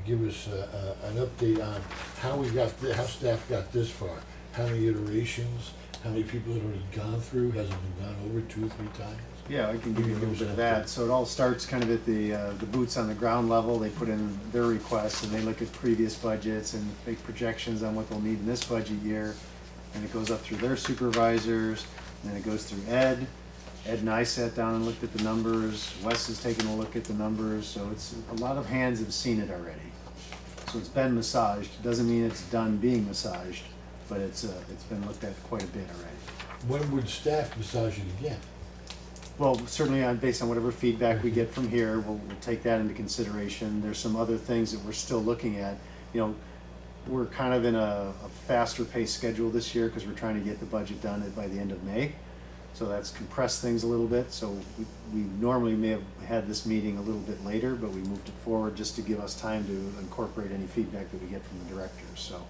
give us an update on how we got, how staff got this far, how many iterations, how many people had already gone through, has it been gone over 2 or 3 times? Yeah, I can give you a little bit of that. So it all starts kind of at the boots on the ground level. They put in their requests and they look at previous budgets and make projections on what they'll need in this budget year. And it goes up through their supervisors, and then it goes through Ed. Ed and I sat down and looked at the numbers. Wes has taken a look at the numbers, so it's a lot of hands have seen it already. So it's been massaged. It doesn't mean it's done being massaged, but it's been looked at quite a bit already. When would staff massage it again? Well, certainly based on whatever feedback we get from here, we'll take that into consideration. There's some other things that we're still looking at. You know, we're kind of in a faster paced schedule this year because we're trying to get the budget done by the end of May. So that's compressed things a little bit. So we normally may have had this meeting a little bit later, but we moved it forward just to give us time to incorporate any feedback that we get from the directors. So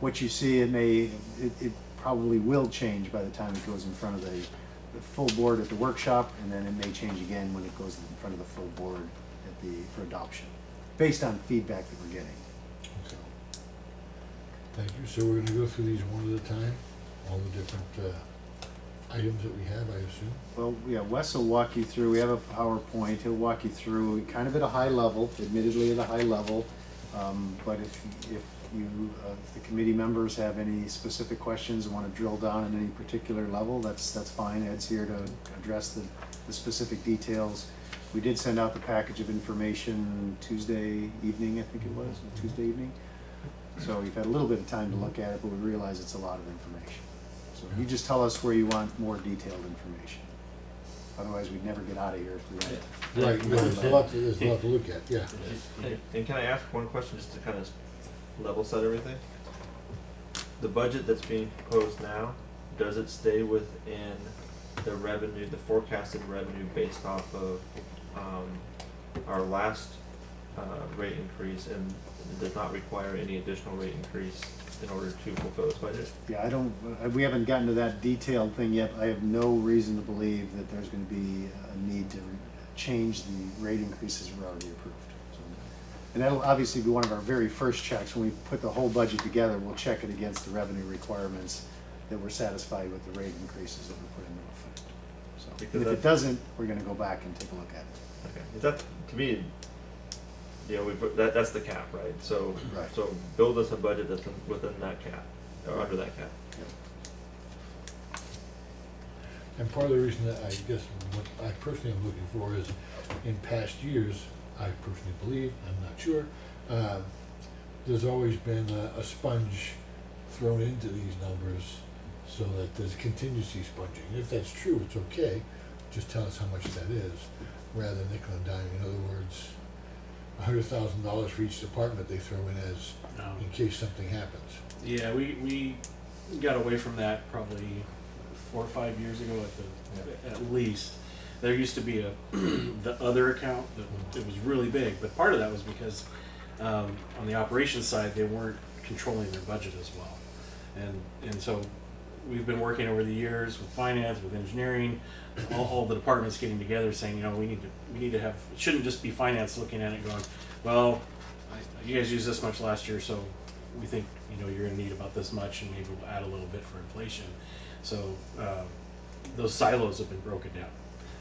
what you see, it probably will change by the time it goes in front of the full board at the workshop, and then it may change again when it goes in front of the full board for adoption, based on feedback that we're getting. Okay. Thank you. So we're gonna go through these one at a time, all the different items that we have, I assume? Well, yeah, Wes will walk you through. We have a PowerPoint. He'll walk you through kind of at a high level, admittedly at a high level. But if the committee members have any specific questions and want to drill down on any particular level, that's fine. Ed's here to address the specific details. We did send out the package of information Tuesday evening, I think it was, Tuesday evening. So you've had a little bit of time to look at it, but we realize it's a lot of information. So you just tell us where you want more detailed information. Otherwise, we'd never get out of here if we went. Right, no, there's a lot to look at, yeah. And can I ask one question just to kind of level set everything? The budget that's being proposed now, does it stay within the revenue, the forecasted revenue based off of our last rate increase, and does not require any additional rate increase in order to fulfill this budget? Yeah, we haven't gotten to that detailed thing yet. I have no reason to believe that there's going to be a need to change the rate increases we're already approved. So, and that'll obviously be one of our very first checks. When we put the whole budget together, we'll check it against the revenue requirements that we're satisfied with the rate increases that we put into effect. So, and if it doesn't, we're going to go back and take a look at it. Okay, is that, to me, you know, that's the cap, right? So, Right. so build us a budget that's within that cap, or under that cap. And part of the reason that I guess what I personally am looking for is, in past years, I personally believe, I'm not sure, there's always been a sponge thrown into these numbers so that there's contingency sponging. And if that's true, it's okay. Just tell us how much that is, rather than nickel and dime. In other words, $100,000 for each department they throw in as in case something happens. Yeah, we got away from that probably 4 or 5 years ago at least. There used to be the other account that it was really big, but part of that was because on the operations side they weren't controlling their budget as well, and so we've been working over the years with finance, with engineering, all the departments getting together saying, you know, we need to have, it shouldn't just be finance looking at it going, well, you guys used this much last year, so we think, you know, you're going to need about this much, and maybe we'll add a little bit for inflation. So those silos have been broken down,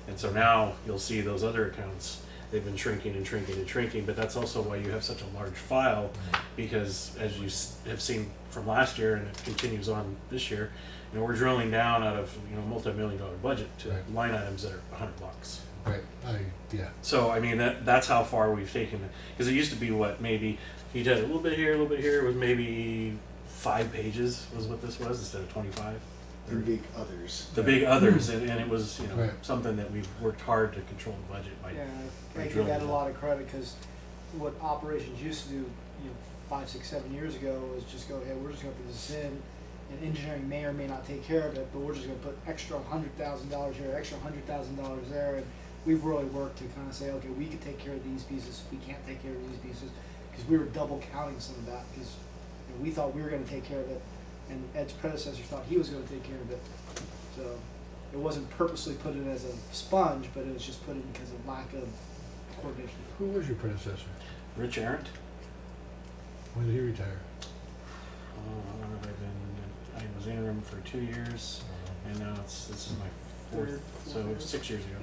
and so now you'll see those other accounts, they've been shrinking and shrinking and shrinking. But that's also why you have such a large file, because as you have seen from last year, and it continues on this year, you know, we're drilling down out of, you know, multi-million-dollar budget to line items that are $100. Right. Yeah. So I mean that's how far we've taken it, because it used to be what, maybe you did a little bit here, it was maybe 5 pages was what this was instead of 25. The big others. The big others, and it was, you know, Right. something that we've worked hard to control the budget by. Yeah, by I give drilling that a down. lot of credit, because what operations used to do, 5, 6, 7 years ago was just go, hey, we're just gonna put this in, and engineering may or may not take care of it, but we're just gonna put extra $100,000 here, extra $100,000 there, and we've really worked to kind of say, okay, we can take care of these pieces, we can't take care of these pieces, because we were double counting some of that, because we thought we were gonna take care of it, and Ed's predecessor thought he was gonna take care of it. So it wasn't purposely put in as a sponge, but it was just put in because of lack of coordination. Who was your predecessor? Rich Arendt. When did he retire? I was interim for 2 years, and now this is my fourth, so year. 6 years ago.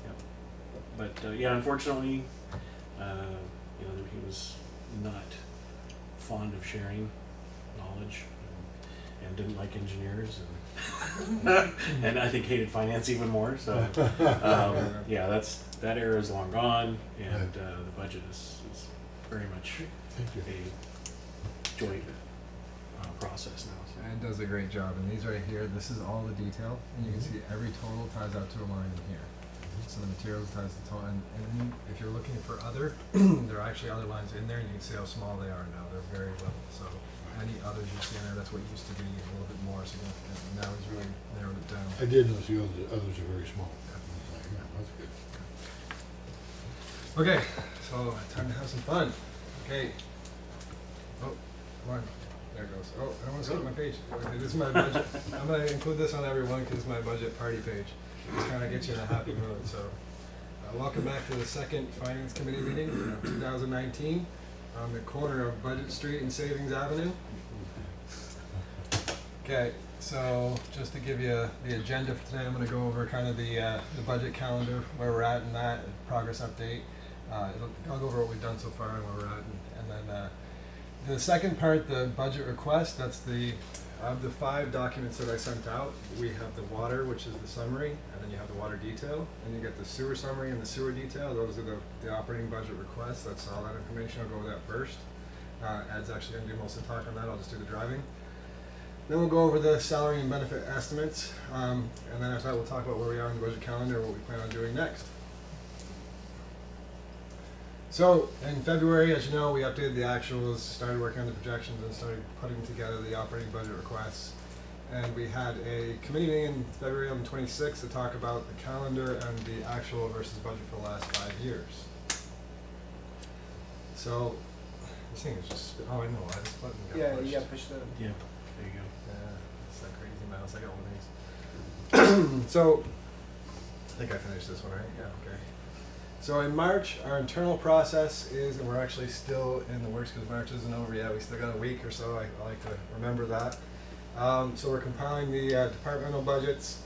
Yeah. Yep. But yeah, unfortunately, he was not fond of sharing knowledge, and didn't like engineers, and and I think hated finance even more. So yeah, that era is long gone, and the budget is very much Thank you. a joint process now. So. And does a great job. And these right here, this is all the detail, and you can see every total ties out to a line in here. So the materials ties the total, and then if you're looking for other, there are actually other lines in there, and you can see how small they are now. They're very little. So any others you see in there, that's what used to be a little bit more significant. And now he's really narrowed it down. I did notice the others are very small. I was like, yeah, that's good. Okay, so time to have some fun. Okay. Oh, come on. There it goes. Oh, I don't want to skip my page. Okay, this is my budget. I'm going to include this on everyone because it's my budget party page. Just kind of get you in a happy mood. So, welcome back to the second Finance Committee meeting of 2019 on the corner of Budget Street and Savings Avenue. Okay, so just to give you the agenda for today, I'm going to go over kind of the budget calendar, where we're at in that, progress update. I'll go over what we've done so far and where we're at, and then the second part, the budget request, that's of the 5 documents that I sent out, we have the water, which is the summary, and then you have the water detail, and you get the sewer summary and the sewer detail. Those are the operating budget requests. That's all that information. I'll go over that first. Ed's actually going to do most of the talk on that. I'll just do the driving. Then we'll go over the salary and benefit estimates, and then after that we'll talk about where we are in the budget calendar and what we plan on doing next. So in February, as you know, we updated the actuals, started working on the projections, and started putting together the operating budget requests. And we had a committee meeting in February on the 26th to talk about the calendar and the actual versus budget for the last 5 years. So this thing is just, oh, I know, I just button got Yeah, pushed. you gotta push the. Yeah, there you go. Yeah, it's that crazy mouse. I got one of these. So I think I finished this one, right? Yeah, okay. So in March, our internal process is, and we're actually still in the works because March isn't over yet. We still got a week or so. I like to remember that. So we're compiling the departmental budgets.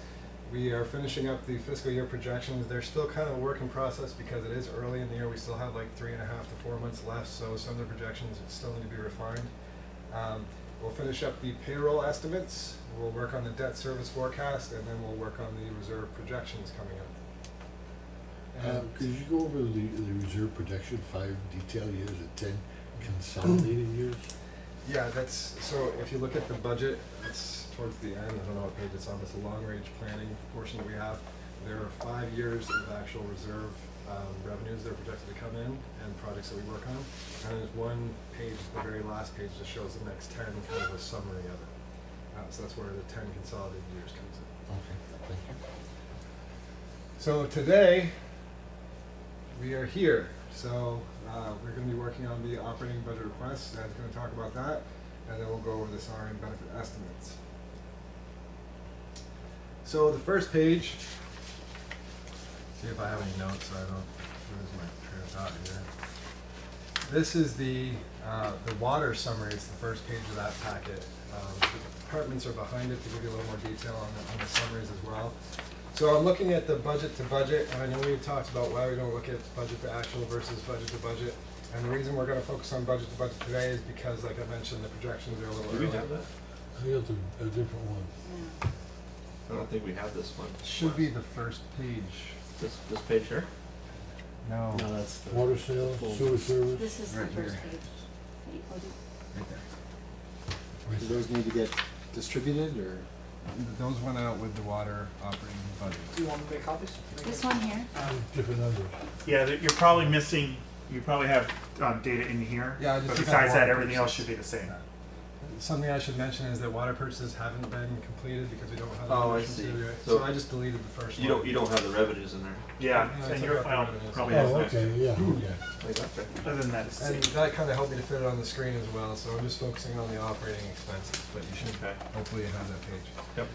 We are finishing up the fiscal year projections. They're still kind of a work in process because it is early in the year. We still have like 3.5 to 4 months left, so some of the projections still need to be refined. We'll finish up the payroll estimates. We'll work on the debt service forecast, and then we'll work on the reserve projections coming up. Could you go over the reserve projection, 5 detailed years and 10 consolidated years? Yeah, that's, so if you look at the budget, it's towards the end, I don't know what page it's on, but it's a long-range planning portion that we have. There are 5 years of actual reserve revenues that are projected to come in and projects that we work on. And there's one page, the very last page, that shows the next 10, kind of a summary of it. So that's where the 10 consolidated years comes in. Okay, thank you. So today, we are here. So we're going to be working on the operating budget requests. Ed's going to talk about that, and then we'll go over the salary and benefit estimates. So the first page, see if I have any notes so I don't lose my train of thought here. This is the water summary. It's the first page of that packet. The departments are behind it to give you a little more detail on the summaries as well. So I'm looking at the budget to budget, and I know we've talked about why we don't look at budget to actual versus budget to budget. And the reason we're going to focus on budget to budget today is because, like I mentioned, the projections are a little Do early. we have that? I think that's a different one. I don't think we have this one. Should be the first page. This page here? No. No, that's the Water sales, full- sewer service. This is the Right first here. page. that you quoted. Right there. Do those need to get distributed, or? Those went out with the water operating budget. Do you want me to make copies? This one here. Different numbers. Yeah, you're probably missing, you probably have data in here, Yeah, I just but took out besides that, water everything else purchases. should be the same. Something I should mention is that water purchases haven't been completed because we don't have the Oh, I permissions see. to do it. So- So I just deleted the first You one. don't have the revenues in there. Yeah, Yeah, I and took your out the file revenues. probably has Oh, that. okay, yeah, okay. Like, okay. Other than that, it's the And same. that kind of helped me to fit it on the screen as well, so I'm just focusing on the operating expenses, but you should Okay. hopefully have that page. Yep.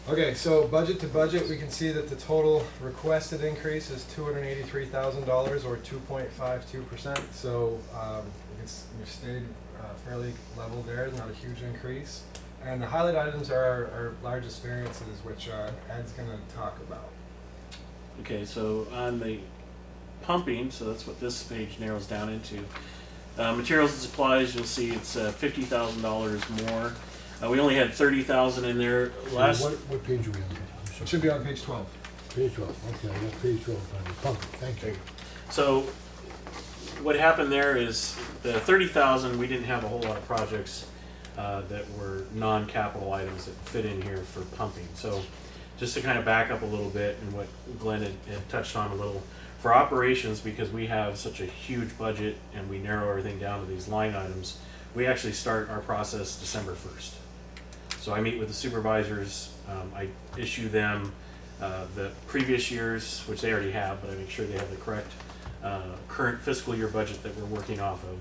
Okay, so budget to budget, we can see that the total requested increase is $283,000 or 2.52%. So we've stayed fairly level there, not a huge increase. And the highlight items are our largest variances, which Ed's going to talk about. Okay, so on the pumping, so that's what this page narrows down into. Materials and supplies, you'll see it's $50,000 more. We only had 30,000 in there last. What page are we on? I'm sorry. It should be on page 12. Page 12, okay, I got page 12 on the pumping, thank you. So what happened there is the 30,000, we didn't have a whole lot of projects that were non-capital items that fit in here for pumping. So just to kind of back up a little bit and what Glenn had touched on a little, for operations, because we have such a huge budget and we narrow everything down to these line items, we actually start our process December 1st. So I meet with the supervisors, I issue them the previous years, which they already have, but I make sure they have the correct current fiscal year budget that we're working off of.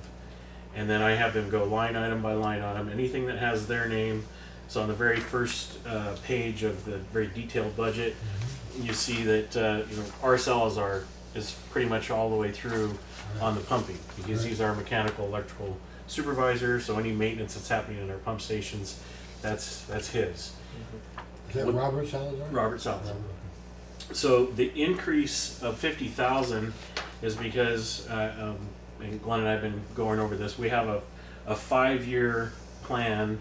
And then I have them go line item by line item, anything that has their name. So on the very first page of the very detailed budget, you see that our cell is pretty much all the way through on the pumping, because he's our mechanical electrical supervisor. So any maintenance that's happening in our pump stations, that's his. Is that Robert Salazar? Robert Salazar. Robert, So the increase of 50,000 is because, and Glenn and I have been going over this, we have a 5-year plan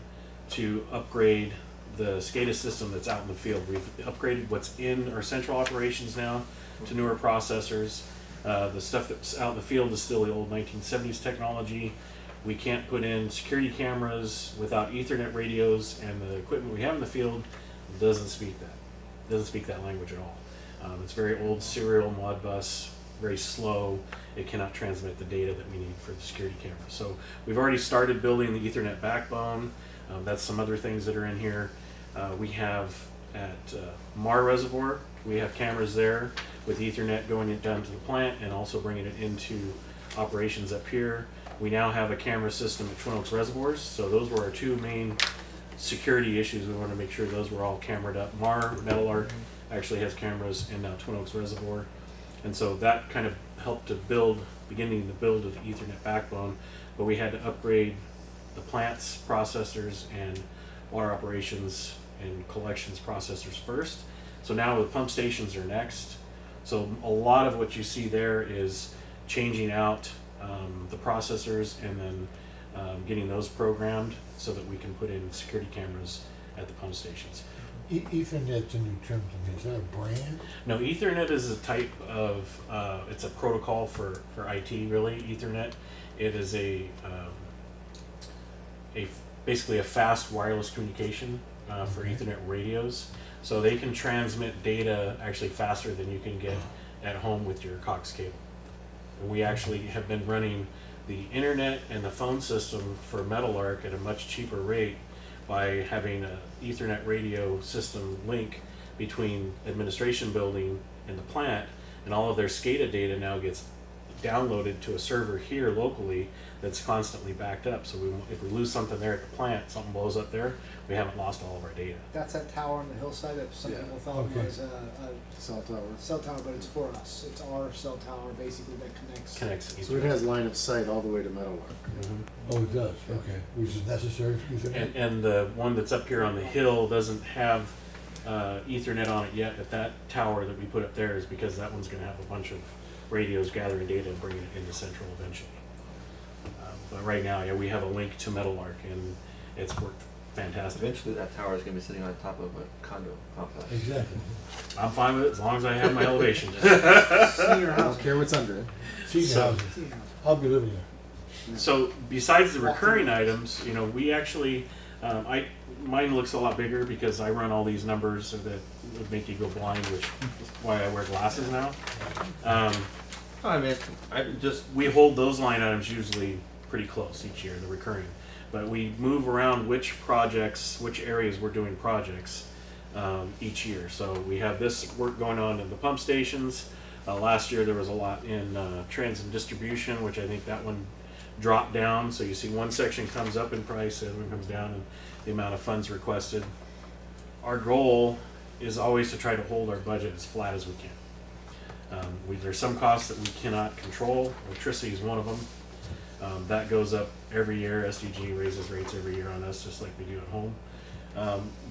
to upgrade the SCADA system that's out in the field. We've upgraded what's in our central operations now to newer processors. The stuff that's out in the field is still the old 1970s technology. We can't put in security cameras without Ethernet radios, and the equipment we have in the field doesn't speak that language at all. It's very old serial Modbus, very slow. It cannot transmit the data that we need for the security camera. So we've already started building the Ethernet backbone. That's some other things that are in here. We have at Mar Reservoir, we have cameras there with Ethernet going it down to the plant and also bringing it into operations up here. We now have a camera system at Twin Oaks Reservoirs, so those were our two main security issues. We wanted to make sure those were all cameraed up. Mar Metal Arc actually has cameras in now Twin Oaks Reservoir, and so that kind of helped to beginning the build of the Ethernet backbone. But we had to upgrade the plant's processors and water operations and collections processors first. So now the pump stations are next. So a lot of what you see there is changing out the processors and then getting those programmed so that we can put in security cameras at the pump stations. Ethernet's a new term to me, is that a brand? No, Ethernet is a type of, it's a protocol for IT really, Ethernet. It is basically a fast wireless communication for Ethernet radios. So they can transmit data actually faster than you can get at home with your coax cable. And we actually have been running the internet and the phone system for Metal Arc at a much cheaper rate by having an Ethernet radio system link between administration building and the plant, and all of their SCADA data now gets downloaded to a server here locally that's constantly backed up. So if we lose something there at the plant, something blows up there, we haven't lost all of our data. That's that tower on the hillside that some people thought Okay. was a Cell tower. cell tower, but it's for us. It's our cell tower basically that connects. So it has line of sight all the way to Metal Arc. Mhm. Oh, it does, okay, which is necessary for Ethernet? And the one that's up here on the hill doesn't have Ethernet on it yet, but that tower that we put up there is because that one's going to have a bunch of radios gathering data and bringing it into central eventually. But right now, yeah, we have a link to Metal Arc, and it's worked fantastic. Eventually, that tower is going to be sitting on top of a condo complex. Exactly. I'm fine with it as long as I have my elevation. Senior I house. don't care what's under it. Senior So- housing, Senior house. I'll be living there. So besides the recurring items, we actually, mine looks a lot bigger because I run all these numbers that would make you go blind, which is why I wear glasses now. I mean, I just We hold those line items usually pretty close each year, the recurring. But we move around which areas we're doing projects each year. So we have this work going on in the pump stations. Last year there was a lot in transit and distribution, which I think that one dropped down. So you see one section comes up in price, the other one comes down in the amount of funds requested. Our goal is always to try to hold our budget as flat as we can. There's some costs that we cannot control. Electricity is one of them. That goes up every year. SDG raises rates every year on us, just like we do at home.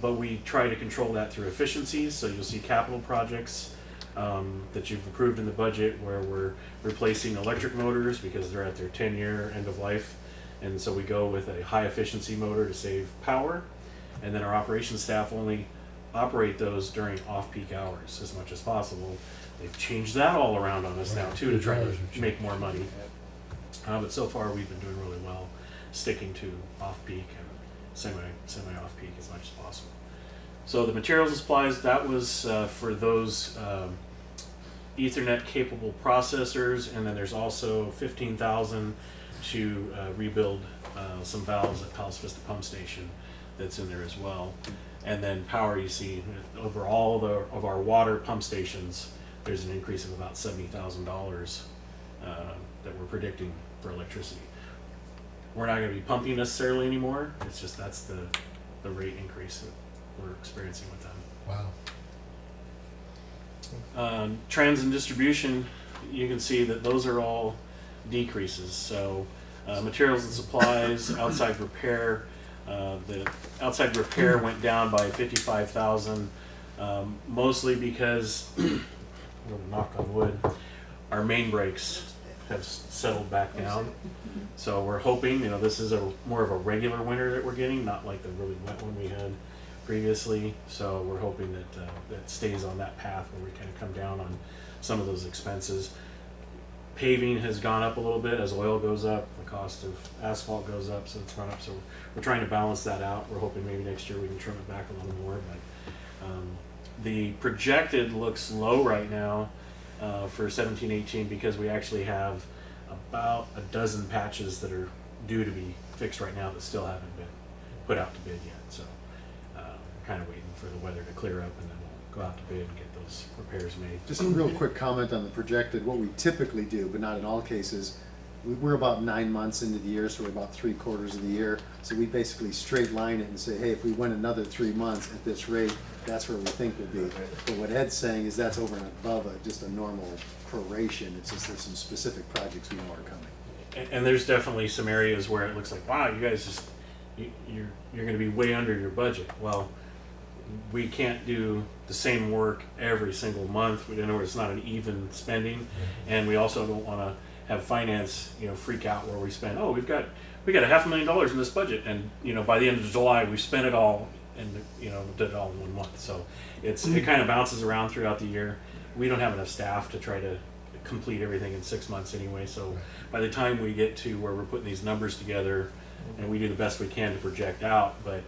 But we try to control that through efficiencies. So you'll see capital projects that you've approved in the budget where we're replacing electric motors because they're at their 10-year end of life. And so we go with a high efficiency motor to save power. And then our operations staff only operate those during off-peak hours as much as possible. They've changed that all around on us now too to try to make more money. But so far we've been doing really well, sticking to off-peak and semi-off-peak as much as possible. So the materials and supplies, that was for those Ethernet capable processors, and then there's also $15,000 to rebuild some valves at Palos Vista Pump Station that's in there as well. And then power, you see, over all of our water pump stations, there's an increase of about $70,000 that we're predicting for electricity. We're not going to be pumping necessarily anymore. It's just that's the rate increase that we're experiencing with them. Wow. Trans and distribution, you can see that those are all decreases. So materials and supplies, outside repair, the outside repair went down by $55,000, mostly because, knock on wood, our main brakes have settled back down. So we're hoping, this is more of a regular winter that we're getting, not like the really wet one we had previously. So we're hoping that that stays on that path where we kind of come down on some of those expenses. Paving has gone up a little bit as oil goes up, the cost of asphalt goes up, so it's gone up. So we're trying to balance that out. We're hoping maybe next year we can trim it back a little more. But the projected looks low right now for 17-18 because we actually have about a dozen patches that are due to be fixed right now that still haven't been put out to bid yet. So kind of waiting for the weather to clear up, and then we'll go out to bid and get those repairs made. Just a real quick comment on the projected, what we typically do, but not in all cases, we're about 9 months into the year, so we're about 3/4 of the year. So we basically straight line it and say, hey, if we went another 3 months at this rate, that's where we think we'll be. But what Ed's saying is that's over and above just a normal proration. It's just there's some specific projects we know are coming. And there's definitely some areas where it looks like, wow, you guys you're going to be way under your budget. Well, we can't do the same work every single month. We know it's not an even spending, and we also don't want to have finance, freak out where we spend. Oh, we got $500,000 in this budget, and by the end of July we spent it all, and did it all in 1 month. So it kind of bounces around throughout the year. We don't have enough staff to try to complete everything in 6 months anyway. So by the time we get to where we're putting these numbers together, and we do the best we can to project out, but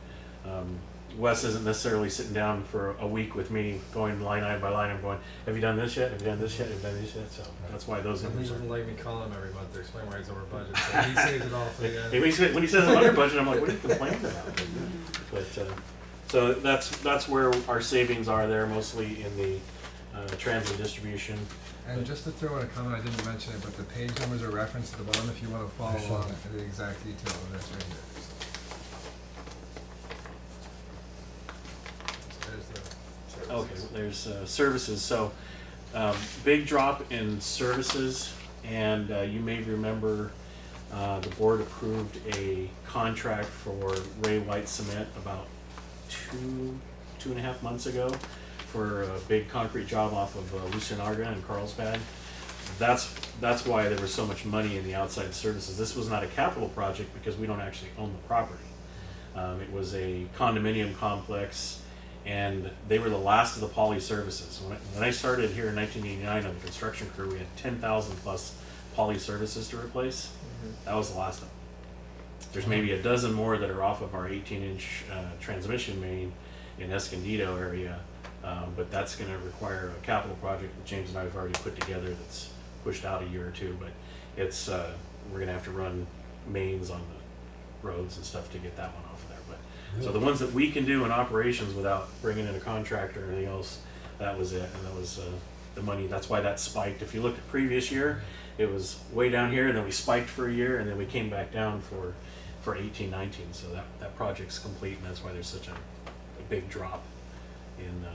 Wes isn't necessarily sitting down for a week with me going line item by line. I'm going, have you done this yet? Have you done this yet? Have you done this yet? So that's why those He numbers doesn't are. like me calling him every month to explain why he's over budget, so he saves it all for the end. When he says I'm under budget, I'm like, what are you complaining about? But so that's where our savings are there, mostly in the transit distribution. And just to throw in a comment, I didn't mention it, but the page numbers are referenced at the bottom if you want to follow along to the exact detail of this right here. Okay, there's services. So big drop in services, and you may remember the board approved a contract for Ray White Cement about two and a half months ago for a big concrete job off of Lucianaga and Carlsbad. That's why there was so much money in the outside services. This was not a capital project because we don't actually own the property. It was a condominium complex, and they were the last of the poly services. When I started here in 1989 on the construction crew, we had 10,000 plus poly services to replace. That was the last of them. There's maybe a dozen more that are off of our 18-inch transmission main in Escondido area, but that's going to require a capital project that James and I have already put together that's pushed out a year or two, but it's we're going to have to run mains on the roads and stuff to get that one off of there. But so the ones that we can do in operations without bringing in a contractor or anything else, that was it, and that was the money. That's why that spiked. If you look at previous year, it was way down here, and then we spiked for a year, and then we came back down for 18-19. So that project's complete, and that's why there's such a big drop in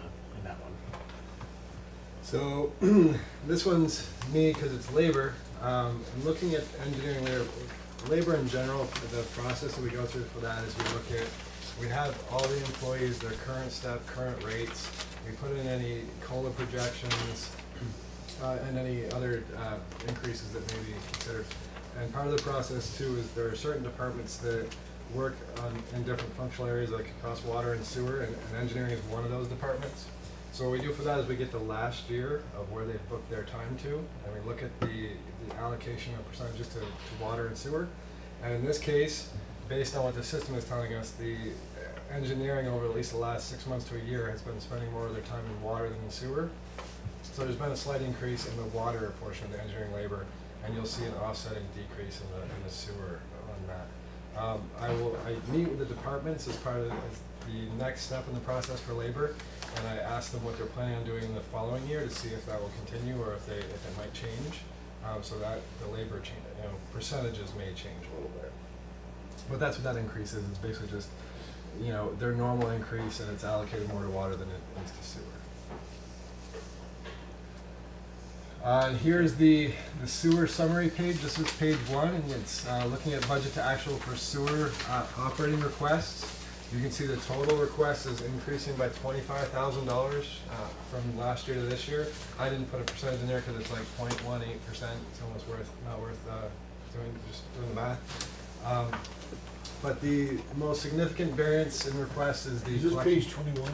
So this one's me because it's labor. I'm looking at engineering labor in general. The process that we go through for that is we have all the employees, their current step, current rates. We put in any COLA projections and any other increases that may be considered. And part of the process too is there are certain departments that work in different functional areas like across water and sewer, and engineering is one of those departments. So what we do for that is we get the last year of where they've booked their time to, and we look at the allocation of percentages to water and sewer. And in this case, based on what the system is telling us, the engineering over at least the last 6 months to a year has been spending more of their time in water than in sewer. So there's been a slight increase in the water portion of the engineering labor, and you'll see an offsetting decrease in the sewer on that. I meet with the departments as part of as the next step in the process for labor, and I ask them what they're planning on doing in the following year to see if that will continue or if it might change, so that the labor change, percentages may change a little bit. But that's what that increase is. It's basically just, their normal increase, and it's allocated more to water than it is to sewer. Here's the sewer summary page. This is page 1, and it's looking at budget to actual for sewer operating requests. You can see the total request is increasing by $25,000 from last year to this year. I didn't put a percentage in there because it's like 0.18%. It's almost not worth doing the math. But the most significant variance in requests is the Is this collection. page 21?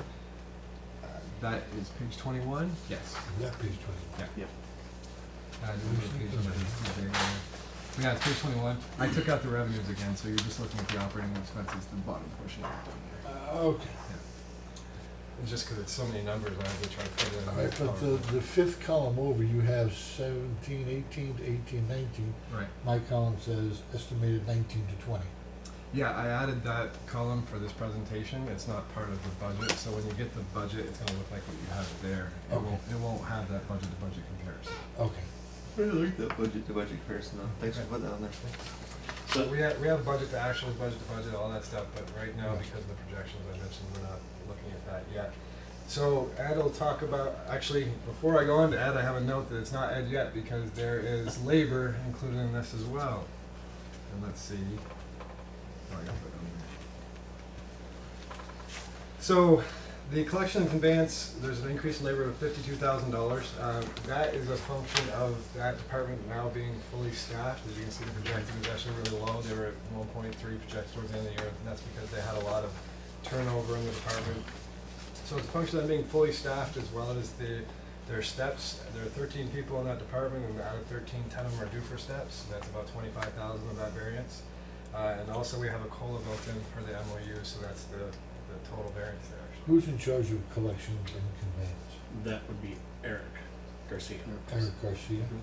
That is page 21? Yes. Is that page 21? Yeah. Yep. Yeah, it's page 21. I took out the revenues again, so you're just looking at the operating expenses, the bottom portion. Okay. It's just because it's so many numbers, I have to try to fit it in. All right, but the fifth column over, you have 17, 18 to 18, 19. Right. My column says estimated 19 to 20. Yeah, I added that column for this presentation. It's not part of the budget, so when you get the budget, it's going to look like what you have there. Okay. It won't have that budget-to-budget comparison. Okay. I really like that budget to budget comparison though. Thanks for putting that on there. So we have budget to actuals, budget to budget, all that stuff, but right now, because of the projections I mentioned, we're not looking at that yet. So Ed will talk about, actually, before I go on to Ed, I have a note that it's not Ed yet because there is labor included in this as well. And let's see. Oh, I got that on there. So the collection and conveyance, there's an increase in labor of $52,000. That is a function of that department now being fully staffed. As you can see, the projected is actually really low. They were at 1.3 projected towards the end of the year, and that's because they had a lot of turnover in the department. So it's a function of them being fully staffed as well as their steps. There are 13 people in that department, and out of 13, 10 of them are due for steps. So that's about 25,000 of that variance. And also we have a COLA built in for the MOU, so that's the total variance there. Who's in charge of collection and conveyance? That would be Eric Garcia. Eric Garcia. Mm-hmm.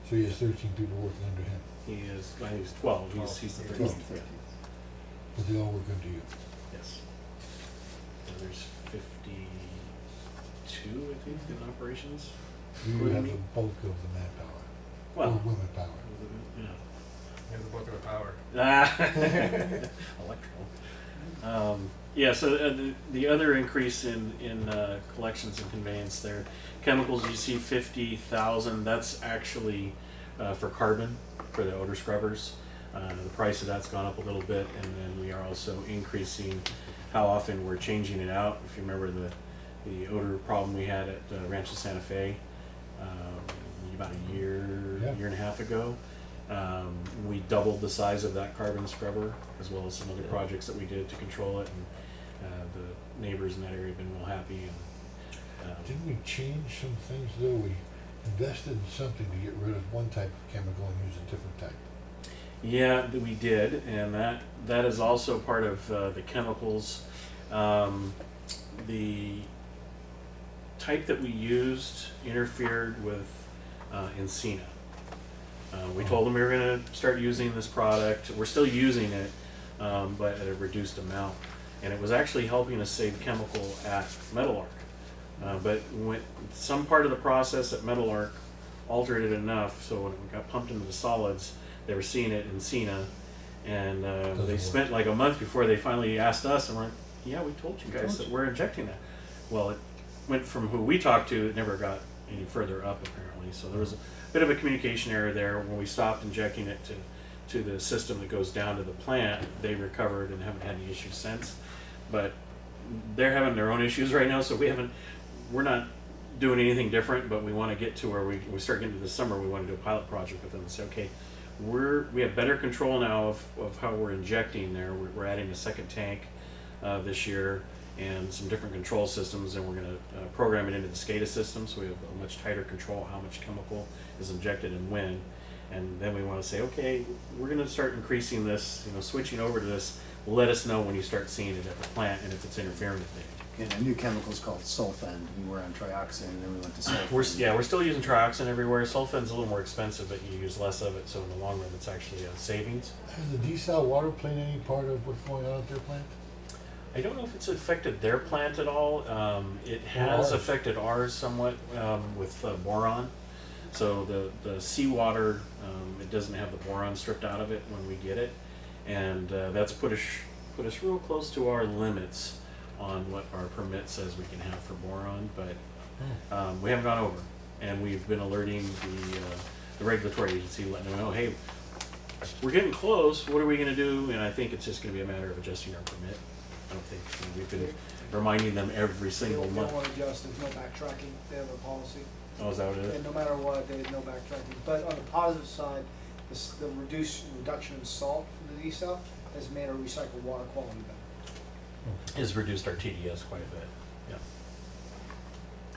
So he has 13 people working under him, He is, I think he's 12. He's the He's 13th. the 13th. but they all work under you. Yes. So there's 52, I think, in operations. You Including have me? the bulk of the manpower, Well, or women power. yeah. We have the book of the power. Electrical. Yeah, so the other increase in collections and conveyance there, chemicals, you see 50,000. That's actually for carbon, for the odor scrubbers. The price of that's gone up a little bit, and then we are also increasing how often we're changing it out. If you remember the odor problem we had at Rancho Santa Fe about a year and a half ago. We doubled the size of that carbon scrubber, as well as some other projects that we did to control it, and the neighbors in that area have been real happy. And Didn't we change some things though? We invested in something to get rid of one type of chemical and use a different type. yeah, we did, and that is also part of the chemicals. The type that we used interfered with Encina. We told them we were going to start using this product. We're still using it, but at a reduced amount. And it was actually helping us save chemical at Metal Arc. But when some part of the process at Metal Arc altered it enough, so when it got pumped into the solids, they were seeing it in Encina. And they work. spent like a month before they finally asked us, and we're like, yeah, we told you guys that we're injecting that. Well, it went from who we talked to, it never got any further up apparently. So there was a bit of a communication error there when we stopped injecting it to the system that goes down to the plant. They recovered and haven't had any issues since, but they're having their own issues right now. So we're not doing anything different, but we want to get to where we start getting to the summer. We want to do a pilot project with them and say, okay, we have better control now of how we're injecting there. We're adding a second tank this year and some different control systems, and we're going to program it into the SCADA system, so we have a much tighter control of how much chemical is injected and when. And then we want to say, okay, we're going to start increasing this, switching over to this. Let us know when you start seeing it at the plant and if it's interfering with it. And a new chemical is called sulfend. We were on trioxane, and then we went to sulfend. We're still using trioxin everywhere. Sulfen's a little more expensive, but you use less of it, so in the long run, it's actually a savings. Has the desal water played any part of what's going on at their plant? I don't know if it's affected their plant at all. It has ours. affected ours somewhat with boron. So the seawater, it doesn't have the boron stripped out of it when we get it, and that's put us real close to our limits on what our permit says we can have for boron, but we haven't gone over, and we've been alerting the regulatory agency, letting them know, hey, we're getting close. What are we going to do? And I think it's just going to be a matter of adjusting our permit. I don't think we've been reminding them every single They month. don't want to adjust, there's no backtracking, they have a policy. Oh, is that what it And is? no matter what, there's no backtracking. But on the positive side, the reduction in salt from the desal has made our recycled water quality better. Has reduced our TDS quite a bit. Yeah.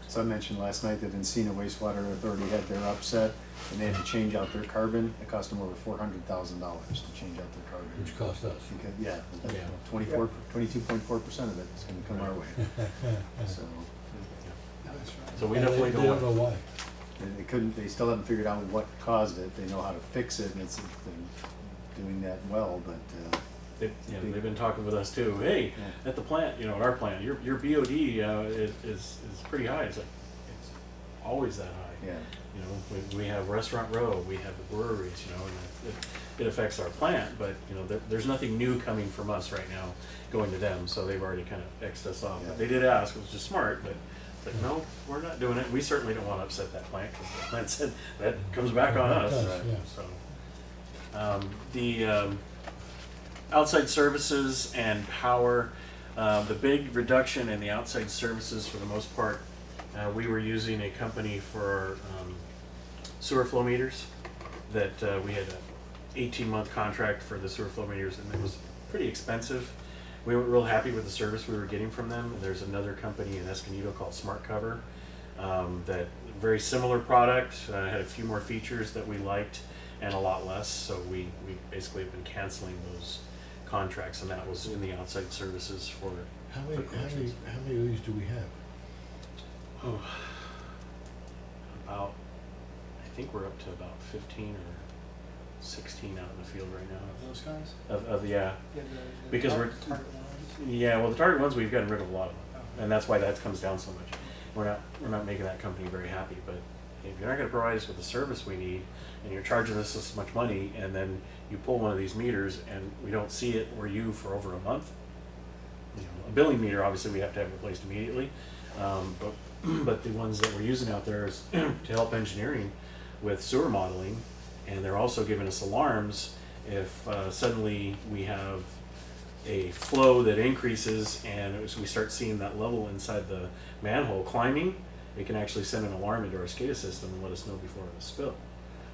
So I mentioned last night that Encina Wastewater Authority had their upset, and they had to change out their carbon. It cost them over $400,000 to change out their carbon. Which cost us. Because, yeah, Yeah. 22.4% of it is going to come our way. So That's right. So we And definitely they don't don't know want. why. they still haven't figured out what caused it. They know how to fix it, and they're doing that well, but They've been talking with us too. Hey, Yeah. at the plant, at our plant, your BOD is pretty high. It's always that high. yeah. We have Restaurant Row, we have the breweries, and it affects our plant, but there's nothing new coming from us right now going to them, so they've already kind of X'd us off. Yeah. But they did ask, which is smart, but it's like, no, we're not doing it. We certainly don't want to upset that plant, because the plant said that comes back on us. It does, yeah. So, the outside services and power, the big reduction in the outside services for the most part, we were using a company for sewer flow meters that we had an 18-month contract for the sewer flow meters, and it was pretty expensive. We weren't real happy with the service we were getting from them. There's another company in Escondido called Smart Cover that very similar product, had a few more features that we liked and a lot less, so we basically have been canceling those contracts, and that was in the outside services for How many of these do we have? about, I think we're up to about 15 or 16 out in the field right now. Those guys? Of the Yeah, Because we're- target ones. yeah, well, the target ones, we've gotten rid of a lot of them, and that's why that comes down so much. We're not making that company very happy, but if you're not going to provide us with the service we need, and you're charging us this much money, and then you pull one of these meters and we don't see it or you for over a month, a billing meter obviously we have to have replaced immediately, but the ones that we're using out there is to help engineering with sewer modeling, and they're also giving us alarms if suddenly we have a flow that increases and as we start seeing that level inside the manhole climbing, it can actually send an alarm into our SCADA system and let us know before the spill.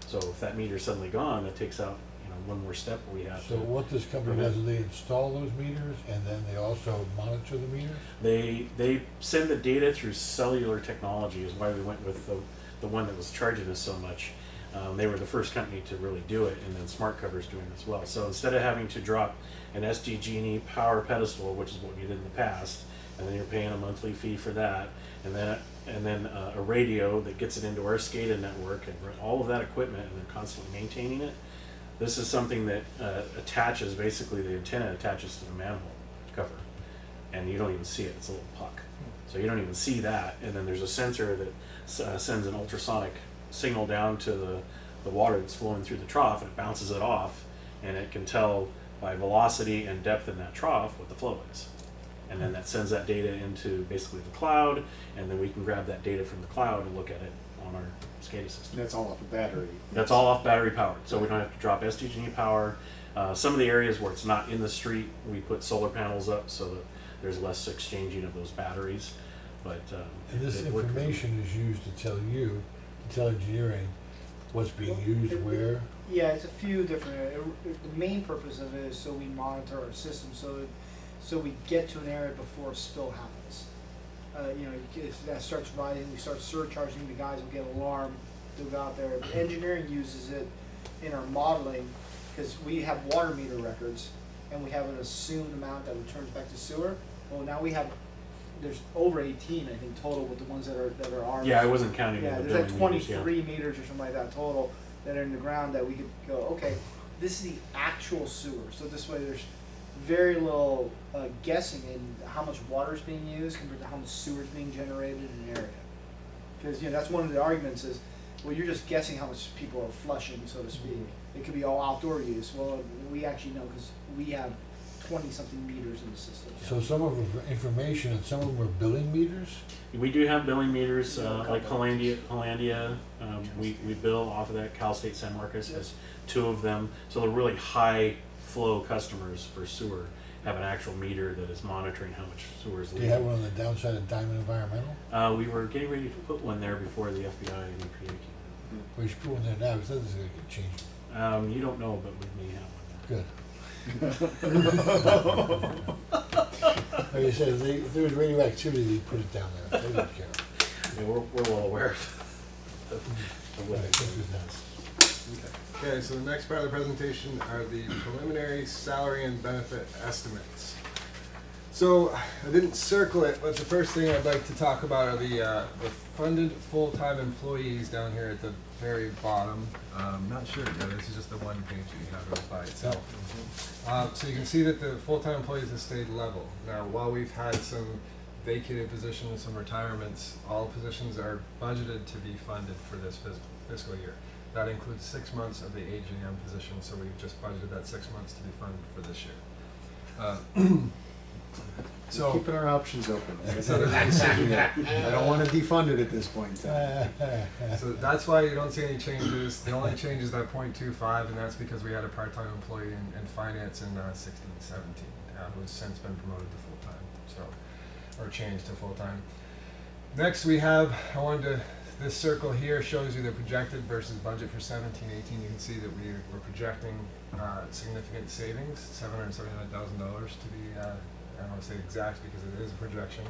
So if that meter's suddenly gone, that takes out one more step we have So to. what this company does is they install those meters and then they also monitor the meters? They send the data through cellular technology is why we went with the one that was charging us so much. They were the first company to really do it, and then Smart Cover's doing it as well. So instead of having to drop an SDG&E power pedestal, which is what we did in the past, and then you're paying a monthly fee for that, and then a radio that gets it into our SCADA network and all of that equipment, and they're constantly maintaining it. This is something that attaches, basically the antenna attaches to the manhole cover, and you don't even see it. It's a little puck, so you don't even see that. And then there's a sensor that sends an ultrasonic signal down to the water that's flowing through the trough, and it bounces it off, and it can tell by velocity and depth in that trough what the flow is. And then that sends that data into basically the cloud, and then we can grab that data from the cloud and look at it on our SCADA system. That's all off a battery. That's all off battery powered, so we don't have to drop SDG power. Some of the areas where it's not in the street, we put solar panels up so that there's less exchanging of those batteries. But And this it worked. information is used to tell you, to tell engineering what's being used where. Yeah, it's a few different areas. The main purpose of it is so we monitor our system, so we get to an area before a spill happens. You know, if that starts rising, we start surcharging. The guys will get an alarm. They'll go out there. But engineering uses it in our modeling because we have water meter records and we have an assumed amount that returns back to sewer. Well, now we have. There's over 18, I think, total with the ones that are ours. Yeah, I wasn't counting Yeah, the there's like billing meters, 23 meters or something like that total that are in the ground that we could go, okay, this is the actual sewer. So this way there's very little guessing in how much water is being used compared to how much sewer is being generated in an area. Because, you know, that's one of the arguments is, well, you're just guessing how much people are flushing, so to speak. It could be all outdoor use. Well, we actually know because we have 20-something meters in the system. So some of them are information and some of them are billing meters? We do have billing meters, Yeah, like couple. Hollandia, we bill off of that. Cal State San Marcos has 2 of them. So the really high flow customers for sewer have an actual meter that is monitoring how much sewer is Do leaving. you have one on the downside of Diamond Environmental? We were getting ready to put one there before the FBI and EPA came We should put one there now, because this is gonna get changed. in. You don't know, but we may have one. Good. Like I said, if there was radioactivity, they'd put it down there. They don't care. Yeah, we're well aware of what Right, it this is does. Okay, so the next part of the presentation are the preliminary salary and benefit estimates. So I didn't circle it, but the first thing I'd like to talk about are the funded full-time employees down here at the very bottom. Not sure, no, this is just the one page that you have it by itself. So you can see that the full-time employees have stayed level. Now, while we've had some vacated positions, some retirements, all positions are budgeted to be funded for this fiscal year. That includes 6 months of the AGM position, so we've just budgeted that 6 months to be funded for this year. So Keeping our options open. So there's- I don't want to defund it at this point in time. So that's why you don't see any changes. The only change is that 0.25, and that's because we had a part-time employee in finance in 16-17, who's since been promoted to full-time, or changed to full-time. Next, we have, this circle here shows you the projected versus budget for 17-18. You can see that we're projecting significant savings, $779,000 to be, I don't want to say exact because it is a projection.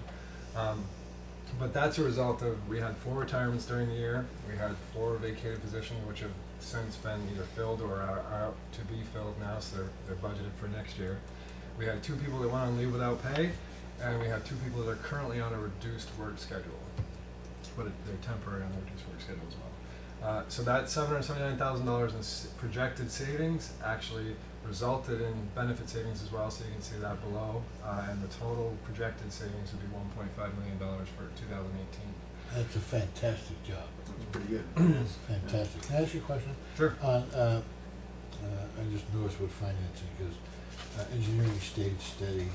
But that's a result of, we had 4 retirements during the year. We had 4 vacated positions, which have since been either filled or are out to be filled now, so they're budgeted for next year. We had 2 people that went on leave without pay, and we have 2 people that are currently on a reduced work schedule. But they're temporary on the reduced work schedule as well. So that $779,000 in projected savings actually resulted in benefit savings as well, so you can see that below. And the total projected savings would be $1.5 million for 2018. That's a fantastic job. That's pretty good. Fantastic. Can I ask you a question? Sure. I just noticed with financing, because engineering stayed steady,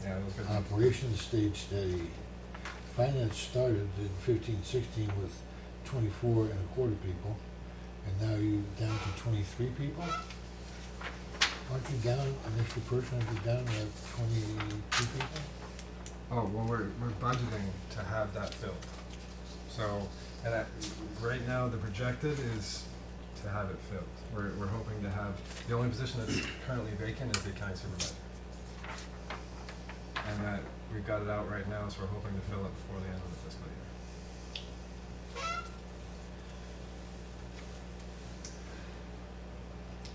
Yeah, it was good. operations stayed steady. Finance started in 15-16 with 24 and a quarter people, and now you're down to 23 people? Aren't you down an extra person? Aren't you down to 22 people? Oh, well, we're budgeting to have that filled. So, right now, the projected is to have it filled. We're hoping to have, the only position that's currently vacant is the accounting supervisor. And that, we've got it out right now, so we're hoping to fill it before the end of the fiscal year.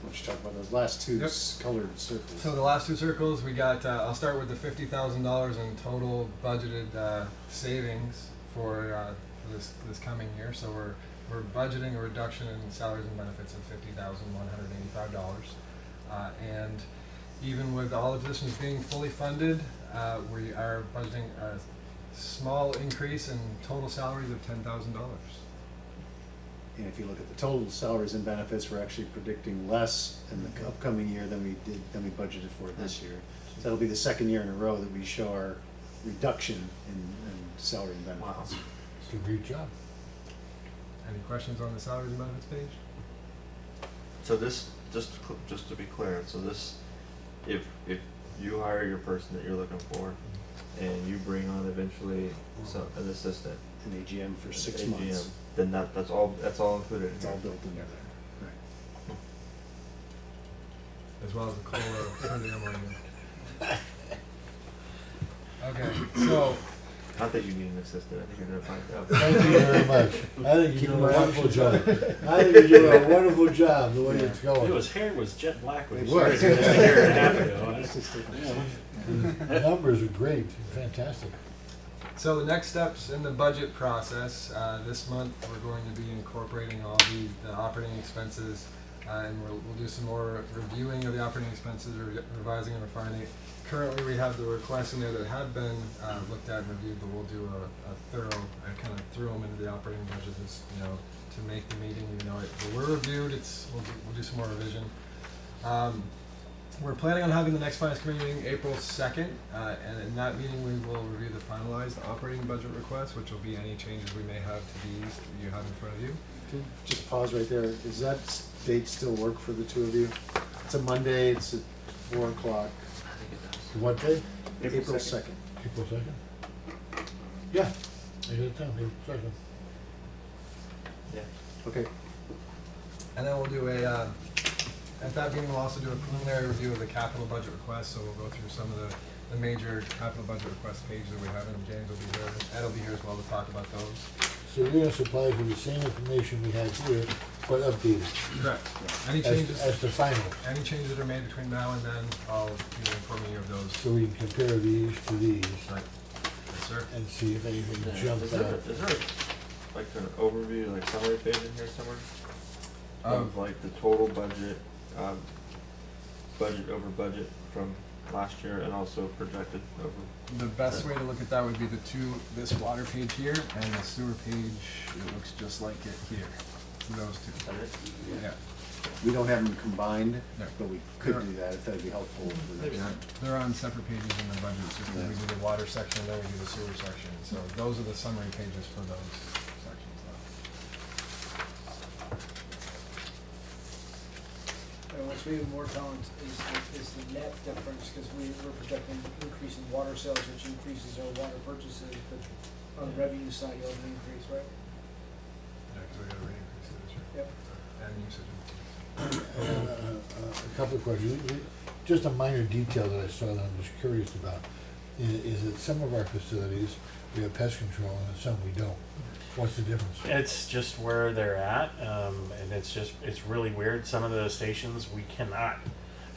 Why don't you talk about those last 2 Yep. colored circles? So the last 2 circles, we got, I'll start with the $50,000 in total budgeted savings for this coming year. So we're budgeting a reduction in salaries and benefits of $50,185. And even with all the positions being fully funded, we are budgeting a small increase in total salaries of $10,000. And if you look at the total salaries and benefits, we're actually predicting less in the upcoming year than we budgeted for this year. So that'll be the second year in a row that we show our reduction in salary and benefits. Wow. It's a great job. Any questions on the salaries and benefits page? So this, just to be clear, so this, if you hire your person that you're looking for, and you bring on eventually an assistant, An AGM for 6 AGM, months. then that's all included in It's here. all built in there. Right. As well as the COLA for the MOU. Okay, so, Not that you need an assistant, I think you're gonna find out. Thank you very much. I think Keep you're doing my a wonderful options job. open. I think you're doing a wonderful job, the way it's going. His hair was jet black when It he started was. just a year and a half ago. Let's just take it. Yeah. The numbers are great, fantastic. so the next steps in the budget process, this month, we're going to be incorporating all the operating expenses, and we'll do some more reviewing of the operating expenses, revising and refining. Currently, we have the requests in there that have been looked at and reviewed, but we'll do a thorough, I kind of threw them into the operating budget, just, to make the meeting, we're reviewed, we'll do some more revision. We're planning on having the next finance committee meeting April 2nd, and in that meeting, we will review the finalized operating budget request, which will be any changes we may have to these that you have in front of you. Just pause right there. Does that date still work for the two of you? It's a Monday, it's at 4 o'clock, I think it does. What day? April 2nd. April 2nd? Yeah, I got it down, April 2nd. Yeah. Okay. And then we'll do at that meeting, we'll also do a preliminary review of the capital budget request, so we'll go through some of the major capital budget request pages that we have, and James will be here, Ed will be here as well to talk about those. So you're gonna supply us with the same information we had here, but updated, Correct. Any changes, as the final, any changes that are made between now and then, I'll be informing you of those. so we can compare these to these Right. Yes, sir. and see if anything Yeah. jumps Is there out. like an overview, like summary page in here somewhere? Of like the total budget, budget over budget from last year and also projected over. The best way to look at that would be this water page here, and the sewer page, it looks just like it here, those two. Is that it? Yeah, We don't have them combined, No. but we could do that if that'd be helpful. for next time. they're on separate pages in the budget, so we do the water section, then we do the sewer section, so those are the summary pages for those sections. And what's even more telling is the net difference, because we're projecting increase in water sales, which increases our water purchases, but on the revenue side, you'll have an increase, right? Yeah, because we got a rate increase this year. Yep. And usage. A couple of questions. Just a minor detail that I saw that I'm just curious about is that some of our facilities, we have pest control and some we don't. What's the difference? It's just where they're at, and it's really weird. Some of the stations we cannot.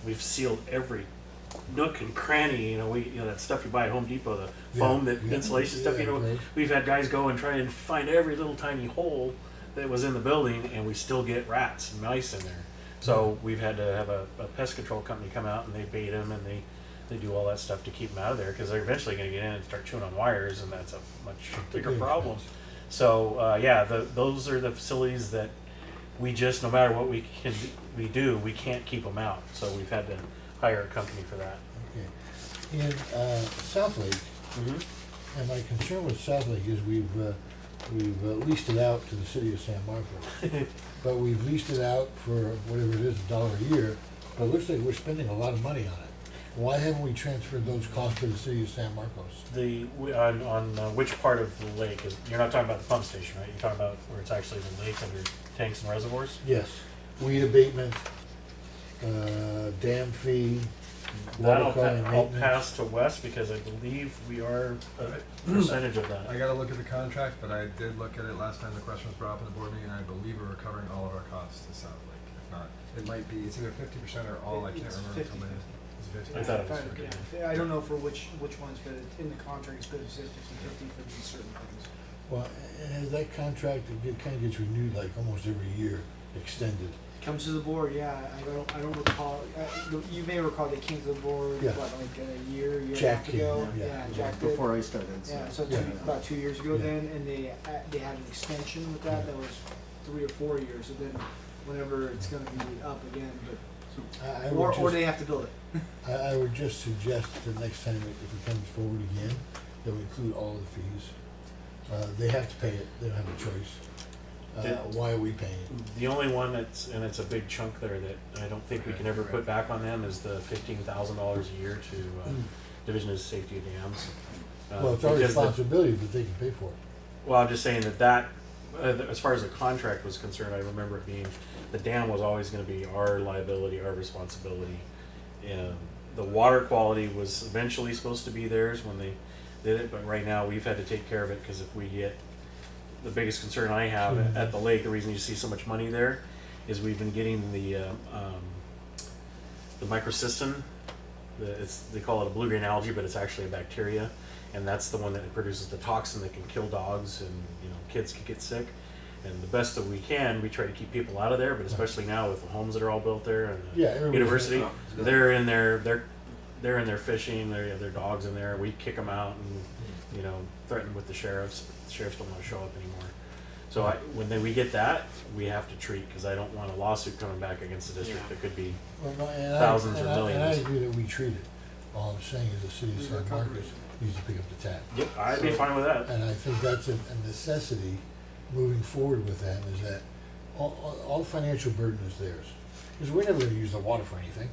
We've sealed every nook and cranny. That stuff you buy at Home Depot, the foam, that insulation stuff. Right. We've had guys go and try and find every little tiny hole that was in the building, and we still get rats and mice in there. So we've had to have a pest control company come out, and they bait them, and they do all that stuff to keep them out of there, because they're eventually going to get in and start chewing on wires, and that's a much bigger problem. So those are the facilities that we just, no matter what we do, we can't keep them out. So we've had to hire a company for that. Okay. In South Lake, and my concern with South Lake is we've leased it out to the city of San Marcos. But we've leased it out for whatever it is, $1 a year, but it looks like we're spending a lot of money on it. Why haven't we transferred those costs to the city of San Marcos? On which part of the lake is? You're not talking about the pump station, right? You're talking about where it's actually the lake under tanks and reservoirs. Yes, weed abatement, dam fee, water That'll quality I'll maintenance. pass to Wes, because I believe we are a percentage of that. I gotta look at the contract, but I did look at it last time the question was brought up in the board meeting, and I believe we're recovering all of our costs to South Lake. If not, it might be, it's either 50% or all, I can't It's remember. 50. It's 50. I thought it was Yeah, 50. yeah, I don't know for which ones, but in the contract, it says 50/50 for these certain things. Well, and has that contract, it kind of gets renewed like almost every year, extended. Comes to the board, yeah, I don't recall, you may recall they came to the board, Yeah. what, like a year and a Jack half came, ago? yeah. Jack did. Before I started. Yeah, so Yeah. about 2 years ago Yeah. then, and they had an extension with that was 3 or 4 years, so then whenever it's gonna be up again, I or would just, they have to build it. I would just suggest the next time if it comes forward again, that we include all the fees. They have to pay it, they don't have a choice. why are we paying it? The only one and it's a big chunk there that I don't think we can ever put back on them is the $15,000 a year to Division of Safety of Dams. Well, it's our because responsibility, but they can pay for it. Well, I'm just saying that as far as the contract was concerned, I remember it being the dam was always going to be our liability, our responsibility. And the water quality was eventually supposed to be theirs when they did it, but right now we've had to take care of it because if we get the biggest concern I have at the lake, the reason you see so much money there is we've been getting the microcystin. They call it a blue-green algae, but it's actually a bacteria, and that's the one that produces the toxin that can kill dogs, and kids can get sick. And the best that we can, we try to keep people out of there, but especially now with the homes that are all built there and the everybody's- university, they're in there. They're in there fishing. They have their dogs in there. We kick them out and threaten with the sheriffs. The sheriffs don't want to show up anymore. So when we get that, we have to treat because I don't want a lawsuit coming back against the district that could be Well, no, and thousands or And I millions. agree that we treat it. All I'm saying is the city of San Marcos needs to pick up the tab. Yep, I'd be fine with that. And I think that's a necessity moving forward with them, is that all the financial burden is theirs. Because we're never gonna use the water for anything.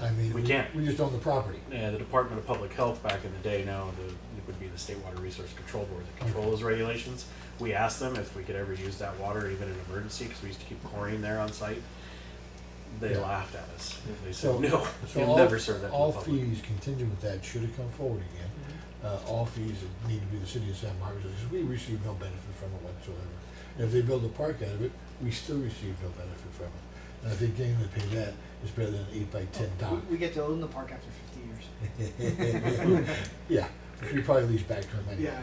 I mean, We can't. We just own the property. Yeah, the Department of Public Health back in the day, now it would be the State Water Resource Control Board that control those regulations. We asked them if we could ever use that water even in an emergency because we used to keep chlorine there on site. They Yeah. laughed at us. They So- said, no, So you'll all- never serve that to all the public. fees contingent with that should have come forward again. All fees need to be the city of San Marcos, because we receive no benefit from it whatsoever. And if they build a park out of it, we still receive no benefit from it. And I think getting to pay that is better than an 8x10 dock. We get to own the park after 50 years. Yeah, which we probably lease back to them anyway. Yeah.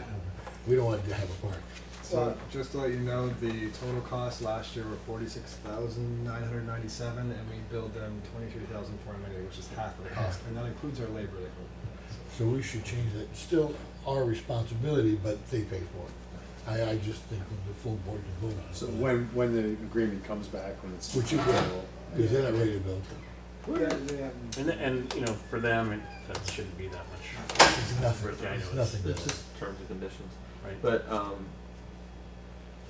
We don't want to have a park. So just to let you know, the total cost last year were $46,997, and we billed them $23,490, which is half of the cost, and that includes our labor. So we should change that. Still our responsibility, but they pay for it. I just think when the full board can vote on it. So when the agreement comes back, when it's Which it will, because they're not ready to build. Yeah, they haven't. And for them, that shouldn't be that much. It's nothing. Yeah, I know It's it's- nothing. It's just terms and conditions. Right. But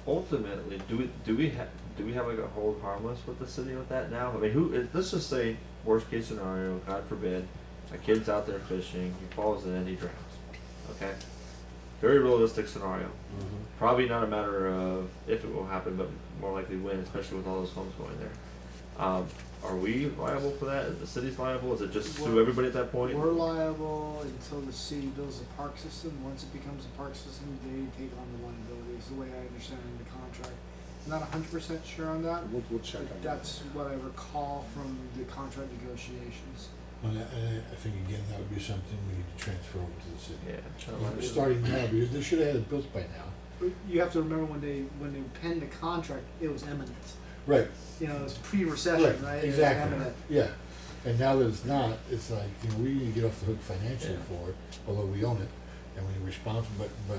ultimately, do we have like a hold harmless with the city with that now? I mean, let's just say worst case scenario, God forbid, a kid's out there fishing, he falls in and he drowns. Okay, very realistic scenario. Mhm. Probably not a matter of if it will happen, but more likely when, especially with all those homes going there. Are we liable for that? Is the city's liable? Is it just sue everybody at that point? We're liable until the city builds a park system. Once it becomes a park system, they take on the liability, is the way I understand it in the contract. I'm not 100% sure on that. We'll check on But that. that's what I recall from the contract negotiations. And I think again, that would be something we need to transfer over to the city. Yeah. Starting now, because they should have had it built by now. But you have to remember when they penned the contract, it was imminent. Right. It was pre-recession, right? It was Exactly. imminent. Yeah. And now that it's not, it's like, we need to get off the hook financially for it, although we own it, and we're responsible, but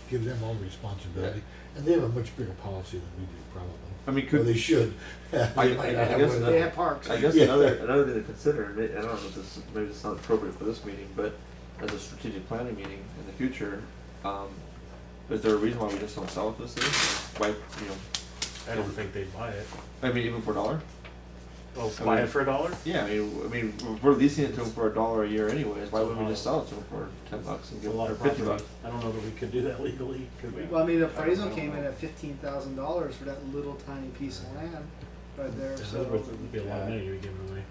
give them all the responsibility. And they have a much bigger policy than we do, probably. I mean, Or they should. I guess They have parks. I guess Yeah. another thing to consider, and I don't know if maybe it's not appropriate for this meeting, but as a strategic planning meeting in the future, is there a reason why we just don't sell it to the city? Why, I don't think they'd buy it. I mean, even for $1? Oh, I buy mean- it for $1? Yeah, I mean, we're leasing it to them for $1 a year anyways. Why wouldn't we just sell it to them for $10 and It's a give them lot or of $50? property. I don't know that we could do that legally. Could we? Well, I mean, the appraisal came in at $15,000 for that little tiny piece of land right there, That so. would be a lot of money you'd be giving away.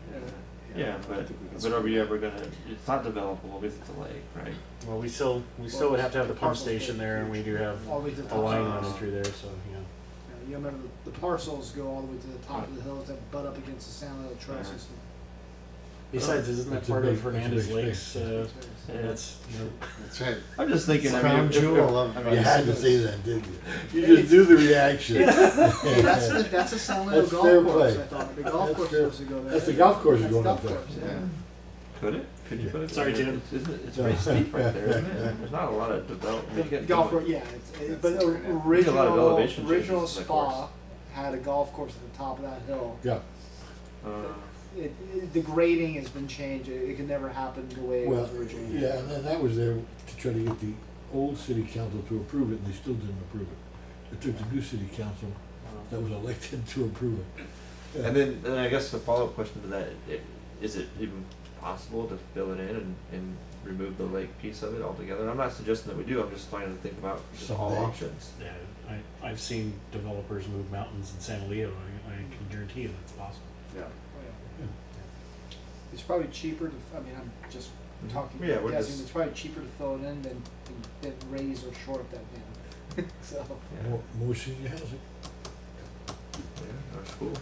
Yeah, but are we ever gonna? It's not developable because it's a lake, right? Well, we still would have to have the pump station there, and we do have All the way to the a top. line running through there, so, You remember the parcels go all the way to the top of the hills that butt up against the San Luis Trail system. Besides, isn't that That's a part big- of Hernandez that's a big Lakes? space. Yeah. That's, That's right. I'm just thinking. I mean, Crown if- jewel of- I You mean, had to say that, didn't you? You just do the reaction. That's a San Luis That's golf fair course, play. I thought. The golf That's course fair. is supposed to go there. That's the golf course That's going the up golf there. course, Yeah. Could it? Could you put it? Sorry, I mean, Jim. It's pretty steep right there, isn't it? There's not a lot of development. The golf course, yeah, but That's- original, a lot of elevation original changes to the spa course. had a golf course at the top of that hill. Yeah. The grading has been changed. It could never happen the way it Well, was originally. yeah, and then that was there to try to get the old city council to approve it, and they still didn't approve it. It took the new city council that was elected to approve it. Yeah. And then I guess the follow-up question to that, is it even possible to fill it in and remove the lake piece of it altogether? And I'm not suggesting that we do, I'm just trying to think about just all Someday. options. Yeah, I've seen developers move mountains in San Leo. I can guarantee you that's possible. Yeah. It's probably cheaper to, I mean, I'm just talking, Yeah, we're guessing, just- it's probably cheaper to fill it in than raise or short up that dam. So, Yeah. More senior housing. Yeah, our school.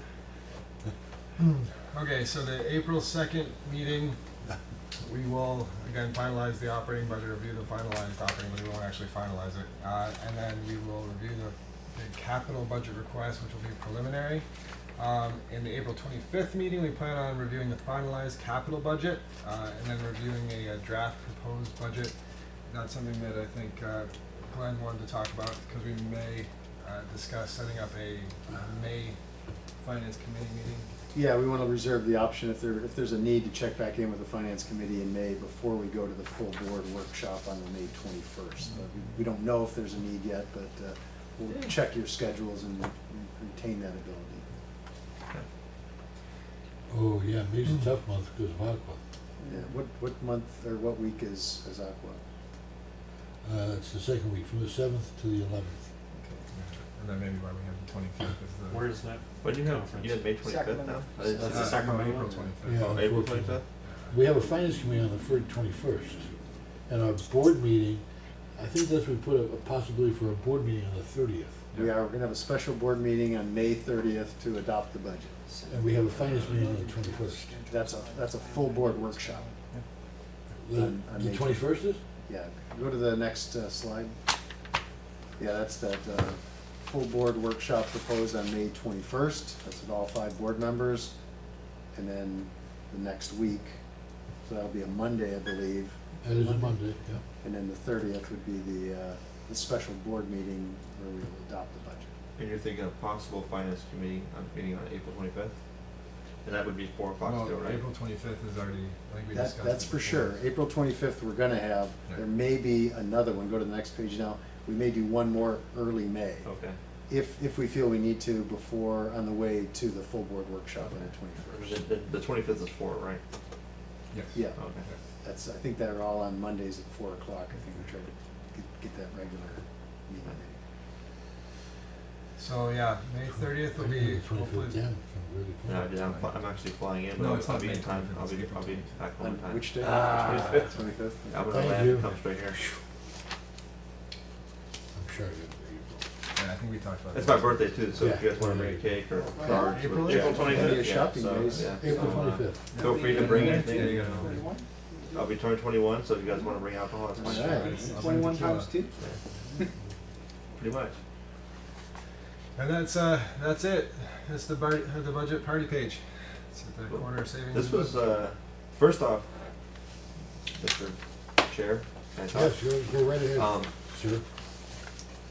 Okay, so the April 2nd meeting, we will again finalize the operating budget, review the finalized operating, but we won't actually finalize it. And then we will review the capital budget request, which will be preliminary. In the April 25th meeting, we plan on reviewing the finalized capital budget, and then reviewing a draft proposed budget. That's something that I think Glenn wanted to talk about, because we may discuss setting up a May Finance Committee meeting. Yeah, we want to reserve the option if there's a need to check back in with the finance committee in May before we go to the full board workshop on the May 21st. We don't know if there's a need yet, but we'll check your schedules and retain that ability. Oh, yeah, May's a tough month because of Aqua. Yeah, what month or what week is Aqua? It's the second week, from the 7th to the 11th. And then maybe why we have the 25th is the. Where is that? What do you have? Conference. You had May 25th now? Sacramento. That's the Sacramento. April 25th. Yeah. Oh, April unfortunately. 25th? We have a finance committee on the 21st. And our board meeting, I think that's we put a possibility for a board meeting on the 30th. We're gonna have a special board meeting on May 30th to adopt the budget. And we have a finance meeting on the 21st. That's a full board workshop. The On the May 21st is? Yeah, go to the next slide. Yeah, that's that full board workshop proposed on May 21st. That's with all 5 board members. And then the next week, so that'll be a Monday, I believe. That is a Monday, yeah. And then the 30th would be the special board meeting where we will adopt the budget. And you're thinking of possible finance committee meeting on April 25th? And that would be 4 o'clock Well, still, right? April 25th is already, I think we discussed. That's it for before. sure. April 25th, we're gonna have, Yeah. there may be another one. Go to the next page now. We may do one more early May. Okay. If we feel we need to before, on the way to the full board workshop on the 21st. The 25th is 4, right? Yes. Yeah, Okay. that's, I think they're all on Mondays at 4 o'clock. I think we tried to get that regular meeting. So, yeah, May 30th will be hopefully. Down, really No, cool. yeah, I'm actually flying in, but No, it's I'll not be in May time. 25th, I'll be it's April back home On in time. which day? Ah. 25th? I'm gonna Thank land you. and come straight here. I'm sure you'll Yeah, I think we talked about. It's that. my birthday too, so if you Yeah. guys wanna bring a cake or Yeah, cards. April with- April 25th? Be a shopping so, days. yeah, April so, 25th. Feel free to bring anything. Yeah, you gotta- 21? I'll be turning 21, so if you guys wanna bring alcohol, that's All fine. right. 21 times 2? Pretty much. And that's it. That's the budget party page. It's at the corner savings. This was, first off, Mr. Chair, can I talk? Yes, go right ahead, Um, sir.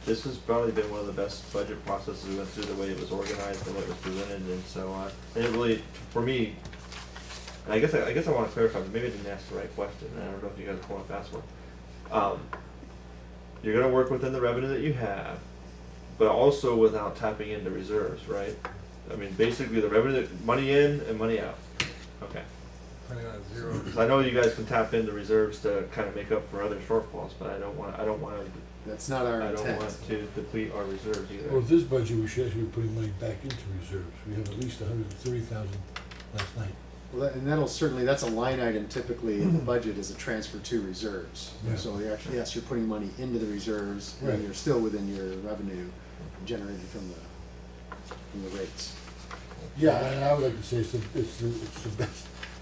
This has probably been one of the best budget processes we went through, the way it was organized, the way it was presented, and so, and it really, for me, and I guess I wanna clarify, but maybe I didn't ask the right question, and I don't know if you guys wanna fast one. You're gonna work within the revenue that you have, but also without tapping into reserves, right? I mean, basically the revenue, money in and money out, okay. Putting on zero. So I know you guys can tap into reserves to kind of make up for other shortfalls, but I don't want That's not our I don't intent. want to deplete our reserves either. Well, with this budget, we should actually be putting money back into reserves. We have at least 130,000 last night. Well, and that'll certainly, that's a line item typically in the budget is a transfer to reserves. Yeah. So you're actually, yes, you're putting money into the reserves, Right. and you're still within your revenue generated from the rates. Yeah, and I would like to say it's the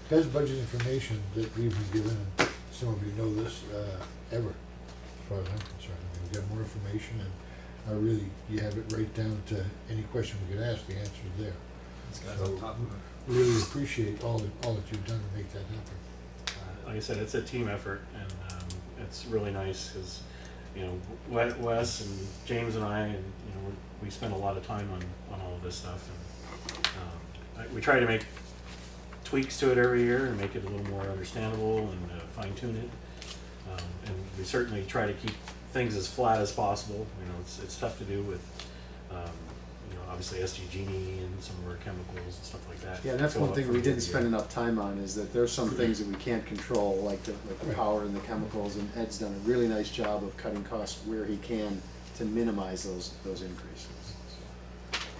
best budget information that we've been given, and some of you know this, ever, as far as I'm concerned. I mean, we've got more information, and really, you have it right down to any question we could ask, the answer is there. This guy's on top of it. Really appreciate all that you've done to make that happen. Like I said, it's a team effort, and it's really nice because, you know, Wes and James and I, and you know, we spend a lot of time on all of this stuff, and we try to make tweaks to it every year and make it a little more understandable and fine tune it, and we certainly try to keep things as flat as possible. You know, it's tough to do with, you know, obviously SDG and some of our chemicals and stuff like that. Yeah, that's go one up thing from we year didn't to spend year. enough time on, is that there's some things that we can't control, like the Right. power and the chemicals, and Ed's done a really nice job of cutting costs where he can to minimize those increases.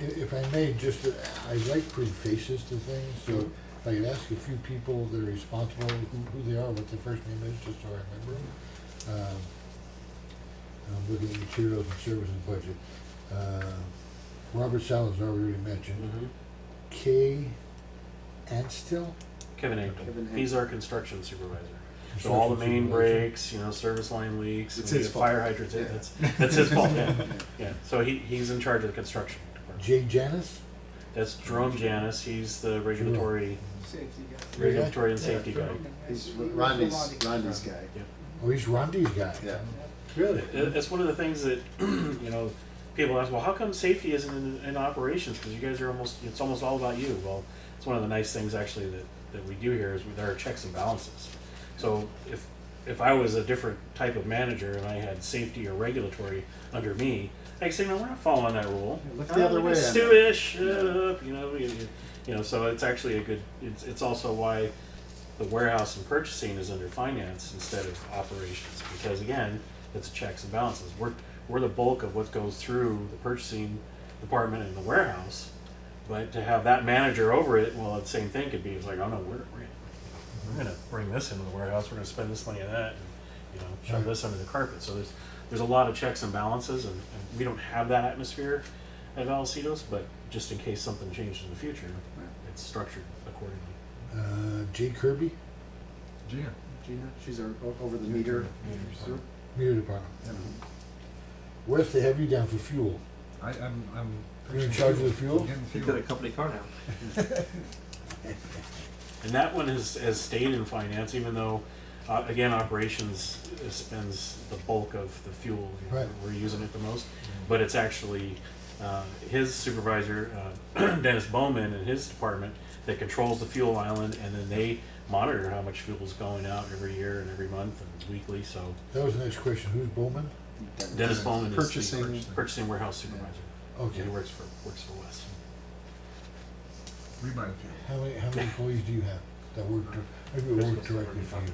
If I may, just, I like putting faces to things, so if I could ask a few people that are responsible, who they are, what their first name is, just so I remember them. I'm looking at materials and services budget. Robert Salazar already mentioned. Mhm. Kay Anstill? Kevin Kevin Ankton, Ankton. he's our construction supervisor. So all the main Construction breaks, service line leaks, It's and we his get fault. fire hydrants, Yeah. that's his fault, yeah. Yeah, so he's in charge of the construction department. Jay Janis? That's Jerome Janis, he's the regulatory Safety guy. and safety guy. He's He works for Rondi's Rondi. guy. Oh, he's Rondi's guy? Yeah. Really? It's one of the things that, people ask, well, how come safety isn't in operations? Because you guys are it's almost all about you. Well, it's one of the nice things actually that we do here is there are checks and balances. So if I was a different type of manager and I had safety or regulatory under me, I'd say, no, we're not following that rule. Yeah, look the other way on Stu-ish, shut up, so it's actually a good, it's also why the warehouse and purchasing is under finance instead of operations, because again, it's checks and balances. We're the bulk of what goes through the purchasing department and the warehouse, but to have that manager over it, well, the same thing could be, it's like, oh no, we're gonna bring this into the warehouse, we're gonna spend this money on that, and, shove this under the carpet. So there's a lot of checks and balances, and we don't have that atmosphere at Vallecitos, but just in case something changes in the future, it's structured accordingly. Jay Kirby, Gina. Gina, she's over the meter. meter department. Wes, they have you down for fuel. I'm You're in charge of the fuel? Getting He's fuel. got a company car now. And that one has stayed in finance, even though, again, operations spends the bulk of the fuel. Right. We're using it the most. But it's actually his supervisor, Dennis Bowman, and his department that controls the fuel island, and then they monitor how much fuel is going out every year and every month and weekly. So That was the next question. Who's Bowman? Dennis Bowman is Purchasing. the purchasing warehouse supervisor. Okay. He works for West. We buy the fuel. How many employees do you have that work, maybe work directly for you?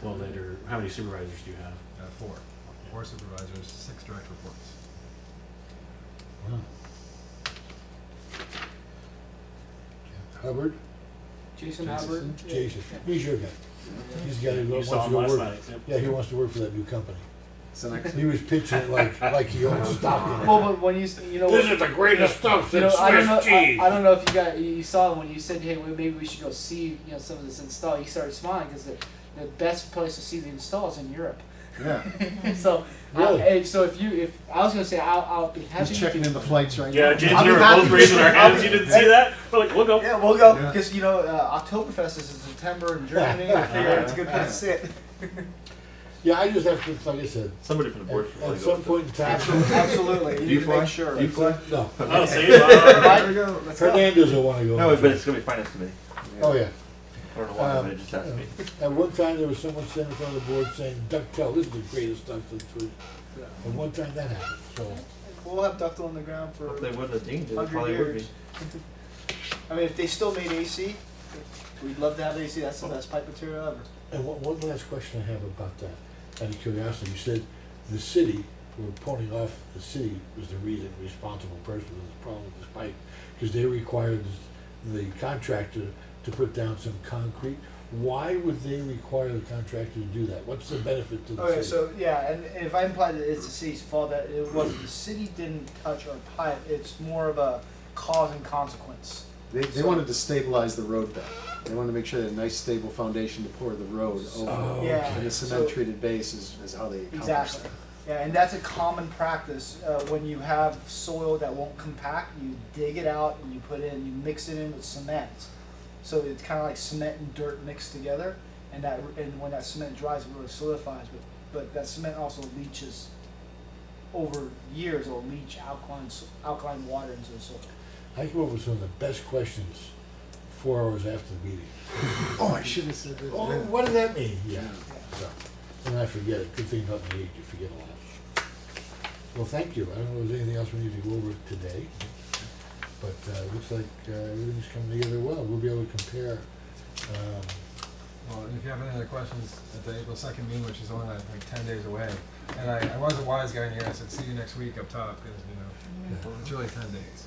Well, later, how many supervisors do you have? Four. Four supervisors, 6 direct reports. Wow. Hubbard? Jason Hubbard. Jason. He's your guy. He's the guy who You wants saw to him go last work. night. Yep. Yeah, he wants to work for that new company. So next, He was pitching it like he owns stock in it. Well, but when This is the greatest stuff I since don't know. Swiss cheese. I don't know if you saw when you said, "Hey, well, maybe we should go see some of this install." You started smiling because the best place to see the install is in Europe. yeah, So, Really? if I was gonna say, I'll be happy. he's checking in the flights right Yeah, now. James I'll and I be were happy both to raising see- our hands. You didn't see that? We're like, we'll go. Yeah, we'll go Yeah. because Oktoberfest is in September in Germany. I figure it's a good place to sit. Yeah, I just have to, like I said, Somebody from the board should at probably some go. point in time. Absolutely. Do you fly? Sure. Do you fly? No, Oh, see? There we go. Let's go. Hernandez will want to go. No, but it's gonna be finance committee. Oh, yeah. I don't know why, but it just has to be. At one time, there was someone standing in front of the board saying, ducktail, this is the greatest stuff since Swiss. And one time that happened, so. We'll have ductile on the ground for If they wouldn't have dinged it, it 100 probably would be. years. I mean, if they still made AC, we'd love to have AC. That's the best pipe material ever. And one last question I have about that, out of curiosity, you said the city, we're pointing off, the city was the reason, responsible person for this problem with this pipe, because they required the contractor to put down some concrete. Why would they require the contractor to do that? What's the benefit to the city? Okay, so yeah, and if I implied that it's the city's fault, that it wasn't. The city didn't touch our pipe. It's more of a cause and consequence. They wanted to stabilize the road bed. They wanted to make sure they had a nice stable foundation to pour the road over. Oh, Yeah. And the so- cement treated base is how they accomplish Exactly. that. Yeah, and that's a common practice. When you have soil that won't compact, you dig it out and you mix it in with cement. So it's kind of like cement and dirt mixed together, and when that cement dries, it really solidifies. But that cement also leaches over years. It'll leach alkaline water into the soil. I came up with some of the best questions 4 hours after the meeting. Oh, I should have said that. Oh, Yeah. what did that mean? Yeah. Yeah. So, and I forget it. Good thing not in the age, you forget a lot. Well, thank you. I don't know if there's anything else we need to go over today, but it looks like everything's coming together well. We'll be able to compare. Well, if you have any other questions at the April 2nd meeting, which is only like 10 days away, and I was a wise guy in here, I said, see you next week up top, because, it's really 10 days.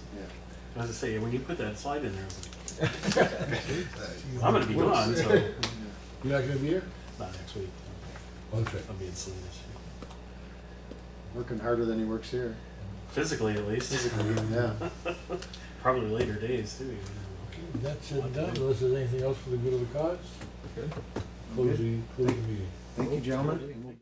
I was gonna say, when you put that slide in there, I was like, I'm gonna be gone, so, You're not gonna be here? not next week. Oh, that's right. I'll be in Salinas. Working harder than he works here. Physically, at least. Yeah. Probably later days, too. Okay, that's it done. Unless there's anything else for the good of the cause? Good. Close the meeting. Thank you, gentlemen.